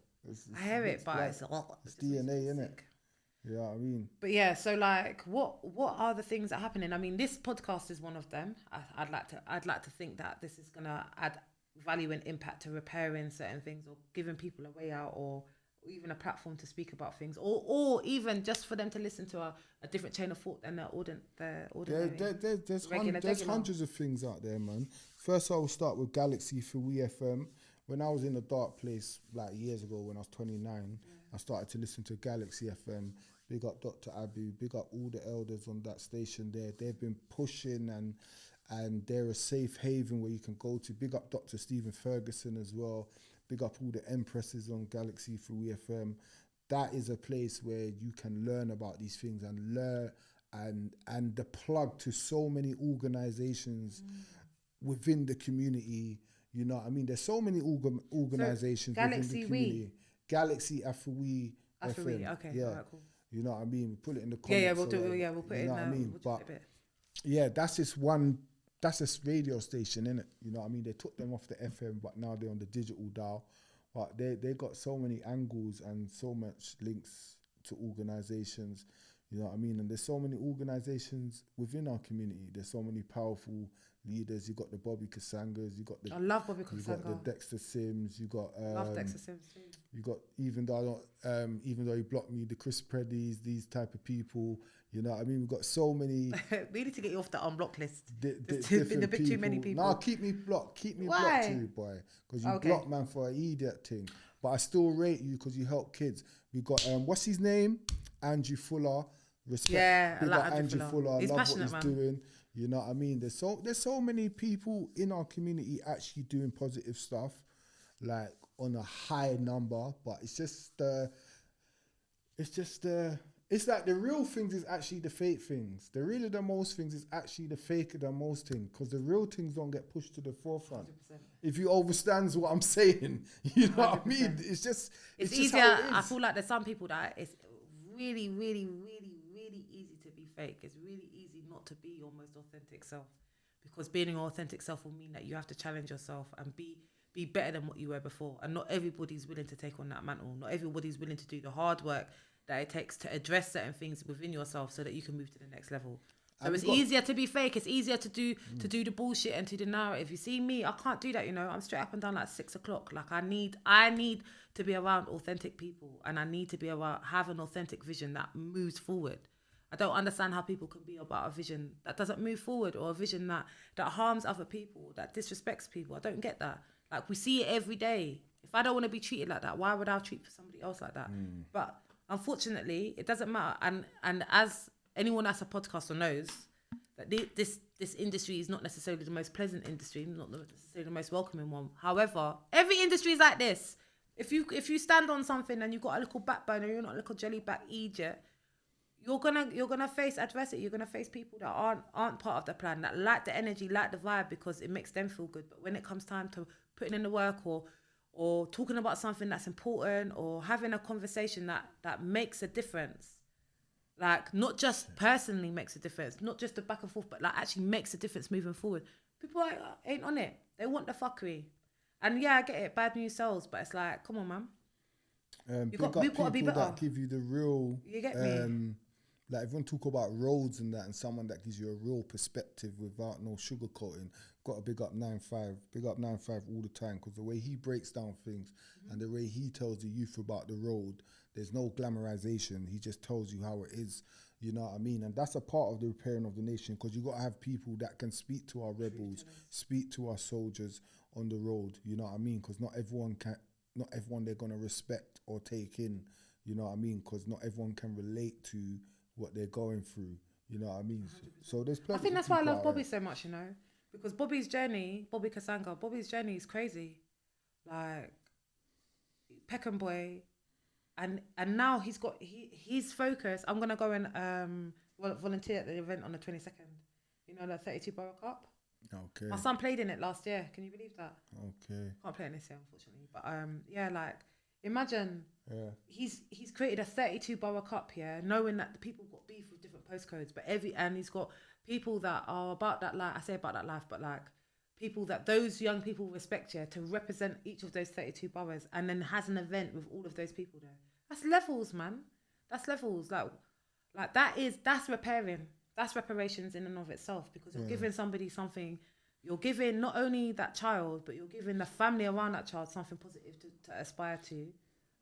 I hear it, but it's DNA, innit? You know what I mean? But yeah, so like, what are the things that are happening? I mean, this podcast is one of them. I'd like to think that this is gonna add value and impact to repairing certain things, or giving people a way out, or even a platform to speak about things, or even just for them to listen to a different chain of thought than the ordinary. There's hundreds of things out there, man. First, I will start with Galaxy for We FM. When I was in a dark place like years ago, when I was 29, I started to listen to Galaxy FM. Big up Dr. Abu, big up all the elders on that station there. They've been pushing and they're a safe haven where you can go to. Big up Dr. Stephen Ferguson as well. Big up all the empresses on Galaxy for We FM. That is a place where you can learn about these things and learn and the plug to so many organizations within the community. You know what I mean? There's so many organizations within the community. Galaxy for We FM. Okay, yeah. All right, cool. You know what I mean? We put it in the comments. Yeah, we'll do it. Yeah, we'll put it in. You know what I mean? We'll But yeah, that's this radio station, innit? You know what I mean? They took them off the FM, but now they're on the digital dial. But they got so many angles and so much links to organizations. You know what I mean? And there's so many organizations within our community. There's so many powerful leaders. You got the Bobby Kasangas. You got I love Bobby Kasanga. You got the Dexter Sims. You got love Dexter Sims too. You got even though he blocked me, the Chris Preddies, these type of people. You know what I mean? We've got so many. We need to get you off the unblock list. There's been a bit too many people. Nah, keep me blocked. Keep me Why? blocked too, boy. Because you block man for an idiot thing. But I still rate you because you help kids. We got what's his name? Andrew Fuller. Respect. Yeah, Big I like up Andrew Fuller. I He's love passionate, what he's man. doing. You know what I mean? There's so many people in our community actually doing positive stuff, like on a high number. But it's like the real things is actually the fake things. The really the most things is actually the fake the most thing, because the real things don't get pushed to the forefront. 100%. If you understand what I'm saying, you know what I mean? It's just easier. how it is. I feel like there's some people that it's really, really, really, really easy to be fake. It's really easy not to be your most authentic self, because being your authentic self will mean that you have to challenge yourself and be better than what you were before. And not everybody's willing to take on that mantle. Not everybody's willing to do the hard work that it takes to address certain things within yourself so that you can move to the next level. So it's easier to be fake. It's easier to do the bullshit and to do the narrative. You see me, I can't do that. You know, I'm straight up and down like 6 o'clock. Like I need to be around authentic people, and I need to be around have an authentic vision that moves forward. I don't understand how people can be about a vision that doesn't move forward, or a vision that harms other people, that disrespects people. I don't get that. Like we see it every day. If I don't want to be treated like that, why would I treat somebody else like that? But unfortunately, it doesn't matter. And as anyone that's a podcaster knows, that this industry is not necessarily the most pleasant industry, not necessarily the most welcoming one. However, every industry is like this. If you stand on something and you've got a little backbone, or you're not a little jellyback idiot, you're gonna face adversity. You're gonna face people that aren't part of the plan, that like the energy, like the vibe, because it makes them feel good. But when it comes time to putting in the work, or talking about something that's important, or having a conversation that makes a difference, like not just personally makes a difference, not just the back and forth, but like actually makes a difference moving forward, people ain't on it. They want the fuckery. And yeah, I get it, bad news sells, but it's like, come on, man. We've got to be better. That give you the real. You get me? Like if you want to talk about roads and that, and someone that gives you a real perspective without no sugarcoating, got to big up 9-5. Big up 9-5 all the time, because the way he breaks down things and the way he tells the youth about the road, there's no glamorization. He just tells you how it is. You know what I mean? And that's a part of the repairing of the nation, because you got to have people that can speak to our rebels, speak to our soldiers on the road. You know what I mean? Because not everyone they're going to respect or take in. You know what I mean? Because not everyone can relate to what they're going through. You know what I mean? 100%. So there's plenty. I think that's why I love Bobby so much, you know, because Bobby Kasanga, Bobby's journey is crazy. Like Peckham boy, and now he's got he's focused. I'm gonna go and volunteer at the event on the 22nd. You know, the 32 Borough Cup. Okay. My son played in it last year. Can you believe that? Okay. Can't play in this year, unfortunately. But yeah, like imagine. Yeah. He's created a 32 Borough Cup here, knowing that the people got beef with different postcodes, but and he's got people that are about that life. I say about that life, but like people that those young people respect here to represent each of those 32 boroughs, and then has an event with all of those people there. That's levels, man. That's levels. Like that's repairing. That's reparations in and of itself, because you're giving somebody something. You're giving not only that child, but you're giving the family around that child something positive to aspire to,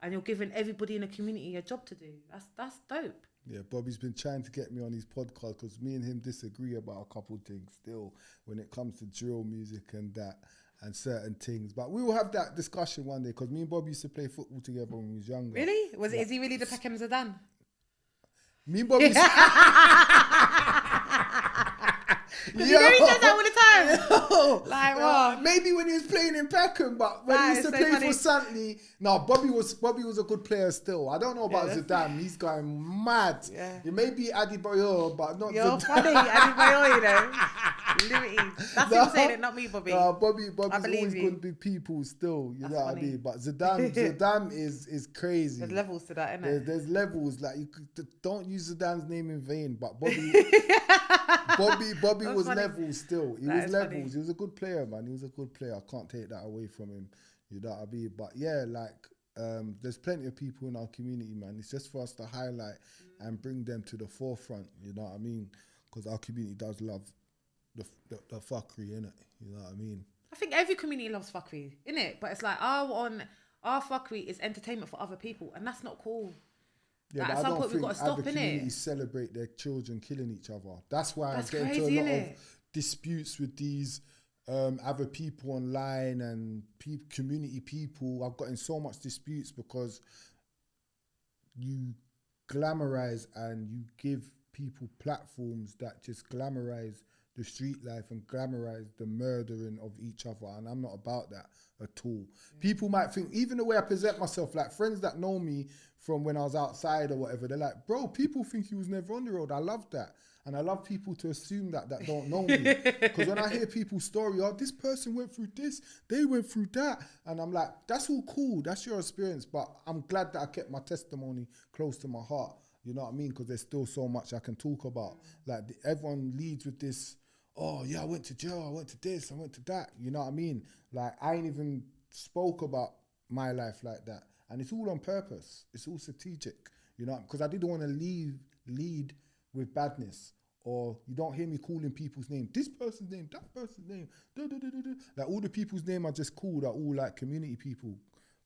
and you're giving everybody in the community a job to do. That's dope. Yeah, Bobby's been trying to get me on his podcast because me and him disagree about a couple of things still when it comes to drill music and that and certain things. But we will have that discussion one day because me and Bobby used to play football together when we was younger. Really? Is he really the Peckham Zidane? Me and Bobby... You know he said that all the time. Like what? Maybe when he was playing in Peckham, but when he used to play for Santley, no, Bobby was a good player still. I don't know about Zidane. He's going mad. Yeah. It may be Adebayor, but not You're Zidane. funny, Adebayor, you know. Liberty. That's him saying it, not me, Bobby. Bobby's always good with people still. You know what I mean? But Zidane is crazy. There's levels to that, isn't it? There's levels. Like don't use Zidane's name in vain. But Bobby was levels still. He was levels. Funny. He was a good player, man. He was a good player. I can't take that away from him. You know what I mean? But yeah, there's plenty of people in our community, man. It's just for us to highlight and bring them to the forefront. You know what I mean? Because our community does love the fuckery, innit? You know what I mean? I think every community loves fuckery, innit? But it's like our fuckery is entertainment for other people, and that's not cool. Yeah, like but at some point we've got to stop, other innit? communities celebrate their children killing each other. That's why I get into a lot of disputes with these other people online and community people. I've got in so much disputes because you glamorize and you give people platforms that just glamorize the street life and glamorize the murdering of each other, and I'm not about that at all. People might think, even the way I present myself, like friends that know me from when I was outside or whatever, they're like, bro, people think he was never on the road. I love that. And I love people to assume that don't know me. Because when I hear people's story, this person went through this, they went through that. And I'm like, that's all cool. That's your experience. But I'm glad that I kept my testimony close to my heart. You know what I mean? Because there's still so much I can talk about. Like everyone leads with this, oh yeah, I went to jail, I went to this, I went to that. You know what I mean? Like I ain't even spoke about my life like that. And it's all on purpose. It's all strategic, you know, because I didn't want to lead with badness. Or you don't hear me calling people's name. This person's name, that person's name. Like all the people's name I just called are all like community people.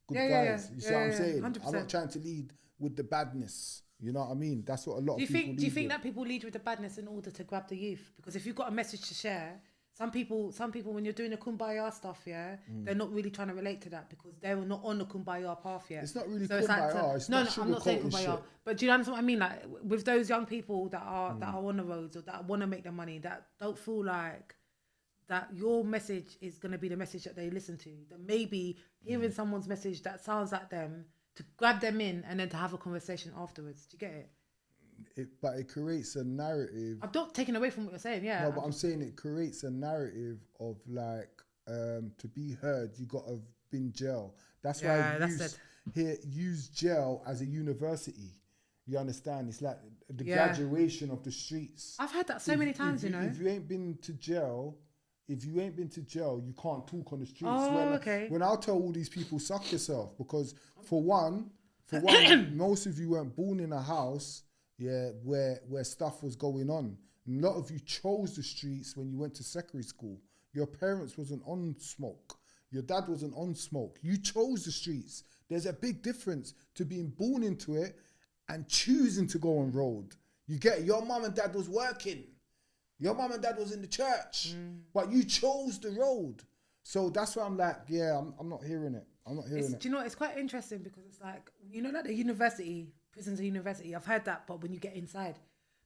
Good guys. You see what I'm saying? 100%. I'm not trying to lead with the badness. You know what I mean? That's what a lot of people lead. Do you think that people lead with the badness in order to grab the youth? Because if you've got a message to share, some people when you're doing the kumbaya stuff, they're not really trying to relate to that because they're not on the kumbaya path yet. It's not really kumbaya. It's not I'm not saying kumbaya. Shit. But do you understand what I mean? Like with those young people that are on the roads or that want to make their money, that don't feel like that your message is going to be the message that they listen to. That maybe hearing someone's message that sounds like them, to grab them in and then to have a conversation afterwards. Do you get it? But it creates a narrative. I'm not taking away from what you're saying, yeah. No, but I'm saying it creates a narrative of like, to be heard, you got to have been jail. That's why I use jail as a university. You understand? It's like the graduation of the streets. I've heard that so many times, you know. If you ain't been to jail, you can't talk on the streets. Okay. When I'll tell all these people, suck yourself, because for one, most of you weren't born in a house, where stuff was going on. A lot of you chose the streets when you went to secondary school. Your parents wasn't on smoke. Your dad wasn't on smoke. You chose the streets. There's a big difference to being born into it and choosing to go on road. You get it? Your mum and dad was working. Your mum and dad was in the church, but you chose the road. So that's why I'm like, I'm not hearing it. I'm not hearing it. Do you know what? It's quite interesting because it's like, you know, like the university, prison's a university. I've heard that, but when you get inside,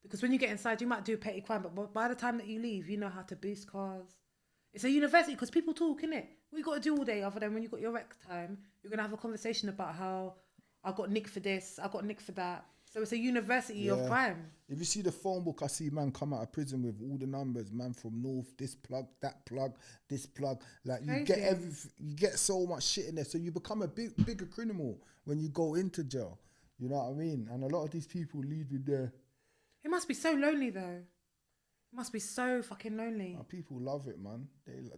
because when you get inside, you might do petty crime, but by the time that you leave, you know how to boost cars. It's a university because people talk, innit? What you got to do all day other than when you got your rec time, you're going to have a conversation about how I got nicked for this, I got nicked for that. So it's a university of crime. If you see the phone book, I see man come out of prison with all the numbers, man from North, this plug, that plug, this plug. Like you get so much shit in there. So you become a bigger criminal when you go into jail. You know what I mean? And a lot of these people lead with their... It must be so lonely though. Must be so fucking lonely. People love it, man.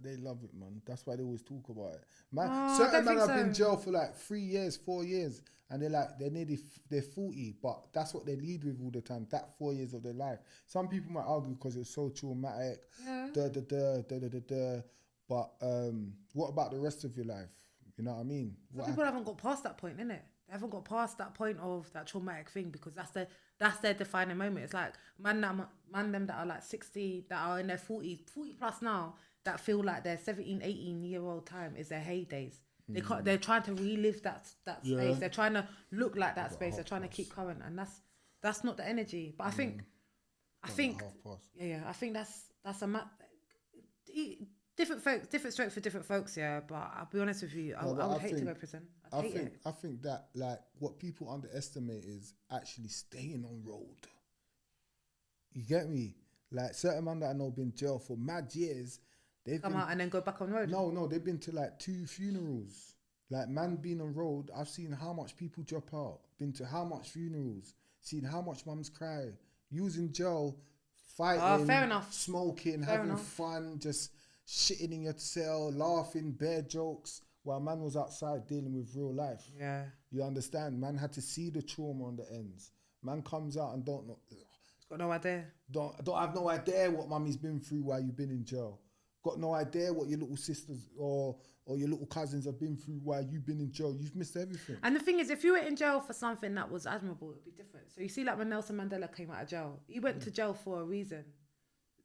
They love it, man. That's why they always talk about it. Man, I certain don't men think have been in so. jail for like 3 years, 4 years, and they're 40, but that's what they lead with all the time. That 4 years of their life. Some people might argue because it's so traumatic. Yeah. But what about the rest of your life? You know what I mean? Some people haven't got past that point, innit? They haven't got past that point of that traumatic thing because that's their defining moment. It's like man them that are like 60, that are in their 40 plus now, that feel like their 17, 18-year-old time is their heydays. They're trying to relive that space. They're trying to look like that space. They're trying to keep current, and that's not the energy. But I think I think that's a different folks, different strokes for different folks. Yeah, but I'll be honest with you, I would hate to go to prison. I think that like what people underestimate is actually staying on road. You get me? Like certain man that I know been jail for mad years, they've come out and then go back on road. No, they've been to like 2 funerals. Like man being on road, I've seen how much people drop out. Been to how much funerals. Seen how much mums cry. You was in jail, fighting, fair enough. smoking, having fun, just shitting in your cell, laughing, bare jokes, while man was outside dealing with real life. Yeah. You understand? Man had to see the trauma on the ends. Man comes out and don't know. Got no idea. Don't have no idea what mummy's been through while you've been in jail. Got no idea what your little sisters or your little cousins have been through while you've been in jail. You've missed everything. And the thing is, if you were in jail for something that was admirable, it would be different. So you see, like when Nelson Mandela came out of jail, he went to jail for a reason.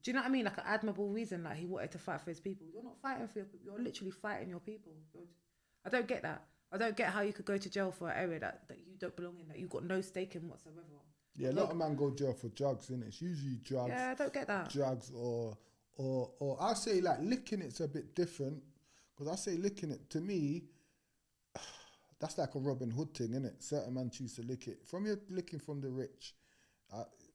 Do you know what I mean? Like an admirable reason, like he wanted to fight for his people. You're not fighting for your people. You're literally fighting your people. I don't get that. I don't get how you could go to jail for an area that you don't belong in, that you've got no stake in whatsoever. Yeah, a lot of man go to jail for drugs, innit? It's usually drugs. Yeah, I don't get that. Drugs or I'll say like licking it's a bit different, because I say licking it, to me, that's like a Robin Hood thing, innit? Certain man choose to lick it. From your licking from the rich,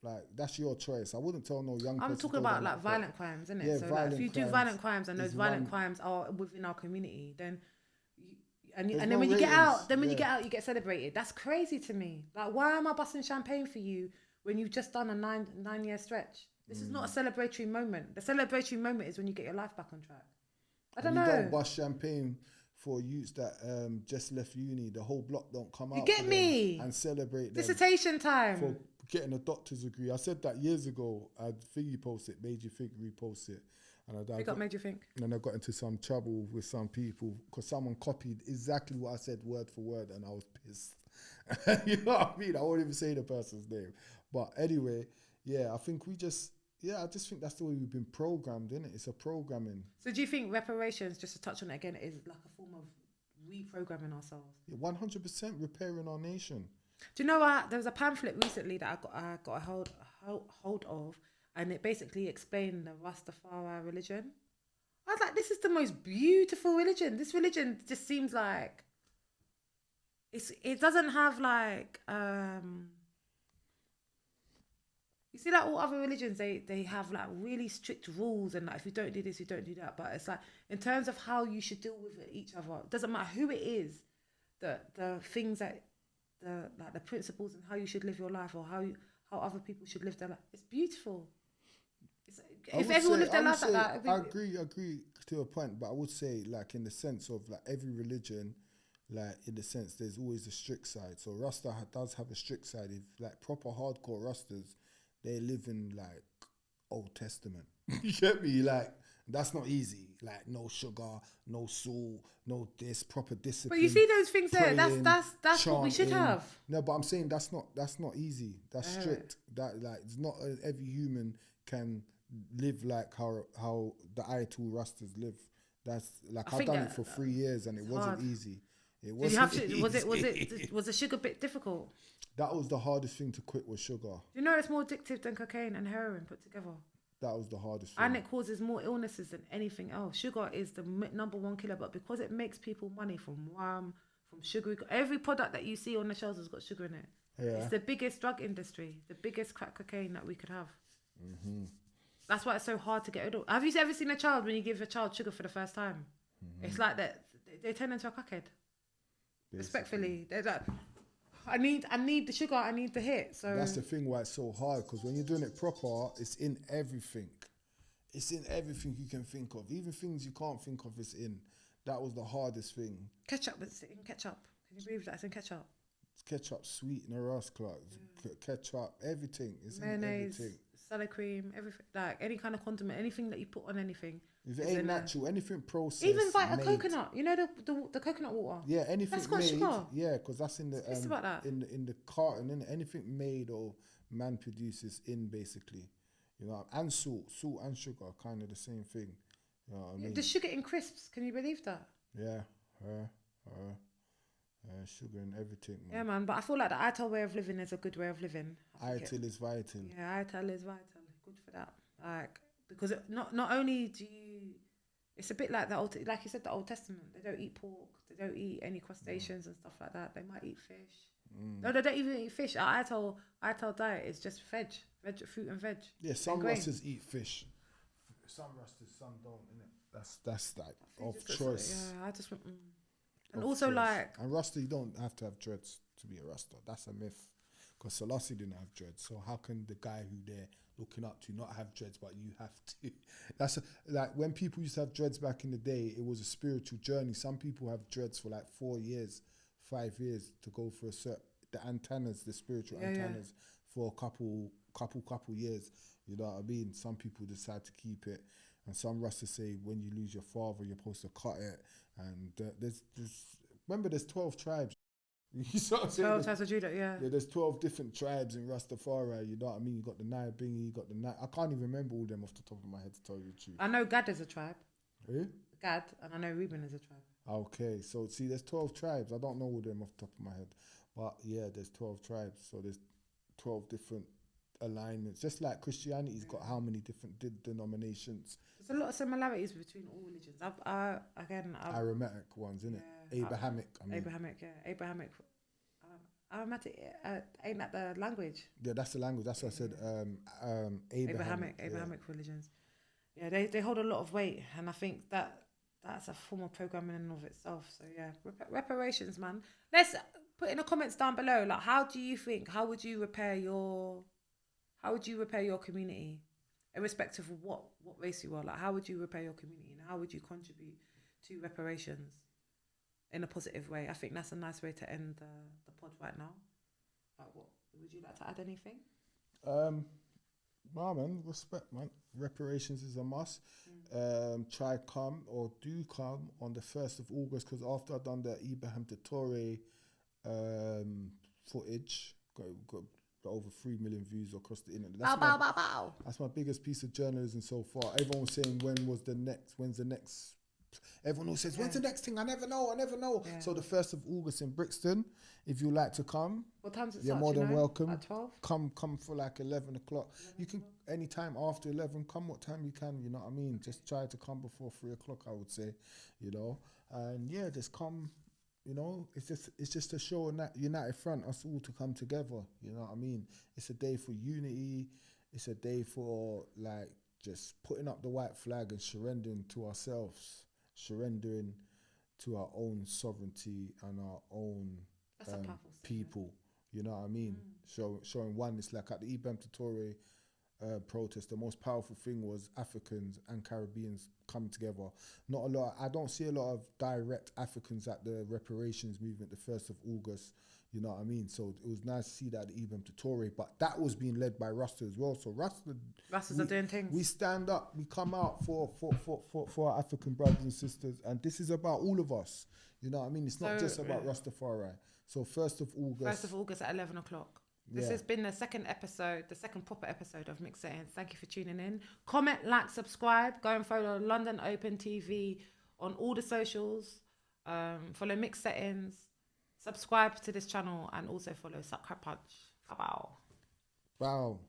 like that's your choice. I wouldn't tell no young person. I'm talking about like violent crimes, innit? Yeah, so like, if you do violent crimes and those violent crimes are within our community, then and then when you get out, you get celebrated. That's crazy to me. Like, why am I busting champagne for you when you've just done a 9-year stretch? This is not a celebratory moment. The celebratory moment is when you get your life back on track. I don't know. You don't bust champagne for youths that just left uni. The whole block don't come out. You get me? And celebrate them dissertation time for getting a doctor's degree. I said that years ago. I think you post it, made you think, repost it. And made you think. And I got into some trouble with some people because someone copied exactly what I said word for word, and I was pissed. You know what I mean? I won't even say the person's name. But anyway, yeah, I think I just think that's the way we've been programmed, innit? It's a programming. So do you think reparations, just to touch on it again, is like a form of reprogramming ourselves? Yeah, 100% repairing our nation. Do you know what? There was a pamphlet recently that I got a hold of, and it basically explained the Rastafari religion. I was like, this is the most beautiful religion. This religion just seems like it doesn't have like you see, like all other religions, they have like really strict rules, and like if you don't do this, you don't do that. But it's like in terms of how you should deal with each other, it doesn't matter who it is, the things that the principles and how you should live your life, or how other people should live their life. It's beautiful. If everyone lived their life like that, I agree to a point, but I would say, like, in the sense of like every religion, like in the sense there's always a strict side. So Rasta does have a strict side. If like proper hardcore Rastas, they live in like Old Testament. You get me? Like that's not easy. Like no sugar, no salt, no this, proper discipline. But you see those things there. Praying, That's what we should have. No, but I'm saying that's not easy. That's strict. That like it's not every human can live like how the Ayatul Rastas live. That's like I've done it for 3 years and it wasn't easy. It wasn't easy. Was the sugar bit difficult? That was the hardest thing to quit, was sugar. You know it's more addictive than cocaine and heroin put together. That was the hardest thing. And it causes more illnesses than anything else. Sugar is the number one killer, but because it makes people money from rum, from sugar, every product that you see on the shelves has got sugar in it. Yeah. It's the biggest drug industry, the biggest crack cocaine that we could have. Mm-hmm. That's why it's so hard to get rid of. Have you ever seen a child when you give a child sugar for the first time? Mm-hmm. It's like that they turn into a crackhead. Basically. Respectfully, they're like, I need the sugar, I need the hit. So that's the thing why it's so hard, because when you're doing it proper, it's in everything. It's in everything you can think of. Even things you can't think of, it's in. That was the hardest thing. Ketchup, it's in ketchup. Can you believe that? It's in ketchup. Ketchup, sweetener, Ross Clark, ketchup, everything. It's Mayonnaise, in everything. salad cream, everything. Like any kind of condiment, anything that you put on anything. If it ain't natural, anything processed. Even like a coconut. You know the coconut water? Yeah, anything that's got made. Sugar. Yeah, because that's in the about that. in the carton. In anything made or man produces in basically, you know, and salt and sugar, kind of the same thing. You know what I mean? The sugar in crisps. Can you believe that? Yeah, sugar and everything, man. Yeah, man. But I feel like the ITIL way of living is a good way of living. ITIL is vital. Yeah, ITIL is vital. Good for that. Like, because not only do you, it's a bit like like you said, the Old Testament. They don't eat pork. They don't eat any crustaceans and stuff like that. They might eat fish. No, they don't even eat fish. Our ITIL diet is just veg, fruit and veg. Yeah, some Rastas eat fish. Some Rastas, some don't. Innit? That's like of choice. Yeah, I just want. And also choice. Like... And Rasta, you don't have to have dreads to be a Rasta. That's a myth. Because Selassie didn't have dreads. So how can the guy who they're looking up to not have dreads, but you have to? That's like when people used to have dreads back in the day, it was a spiritual journey. Some people have dreads for like 4 years, 5 years to go for the antennas, the spiritual antennas for a couple years. You know what I mean? Some people decide to keep it. And some Rastas say when you lose your father, you're supposed to cut it. And there's 12 tribes. You sort of 12 tribes of Judah, yeah. There's 12 different tribes in Rastafari. You know what I mean? You got the Naibingi, you got the I can't even remember all them off the top of my head, to tell you the truth. I know Gad is a tribe. Who? Gad, and I know Reuben is a tribe. Okay, so see, there's 12 tribes. I don't know all them off the top of my head, but yeah, there's 12 tribes. So there's 12 different alignments. Just like Christianity's got how many different denominations. There's a lot of similarities between all religions. Aromatic ones, innit? Yeah, Abrahamic. Abrahamic. Aromatic. Ain't that the language? Yeah, that's the language. That's what I said. Abrahamic religions. Yeah, they hold a lot of weight, and I think that's a form of programming in and of itself. So yeah, reparations, man. Let's put in the comments down below. Like, how would you repair your community, irrespective of what race you are? Like, how would you repair your community, and how would you contribute to reparations in a positive way? I think that's a nice way to end the pod right now. Like, what would you like to add? Anything? Nah, man, respect, man. Reparations is a must. Do come on the 1st of August, because after I've done the Ibrahim Traore footage, got over 3 million views across the internet. That's my biggest piece of journalism so far. Everyone was saying when's the next. Everyone always says, when's the next thing? I never know. Yeah. So the 1st of August in Brixton, if you like to come, what time does it you're start, more than welcome. At 12? Come for like 11 o'clock. You can anytime after 11, come what time you can, you know what I mean? Just try to come before 3 o'clock, I would say, you know. And yeah, just come, you know. It's just a show, and that united front, us all to come together, you know what I mean? It's a day for unity. It's a day for like just putting up the white flag and surrendering to ourselves. Surrendering to our own sovereignty and our own people, you know what I mean? Showing oneness. Like at the Ibrahim Traore protest, the most powerful thing was Africans and Caribbeans coming together. I don't see a lot of direct Africans at the reparations movement, the 1st of August, you know what I mean? So it was nice to see that at the Ibrahim Traore, but that was being led by Rasta as well. So Rastas are doing things. We stand up, we come out for our African brothers and sisters, and this is about all of us. You know what I mean? It's not just about Rastafari. So 1st of August. 1st of August at 11 o'clock. This has been the second proper episode of Mixed Settings. Thank you for tuning in. Comment, like, subscribe. Go and follow London Open TV on all the socials. Follow Mixed Settings. Subscribe to this channel and also follow Sucker Punch. Wow.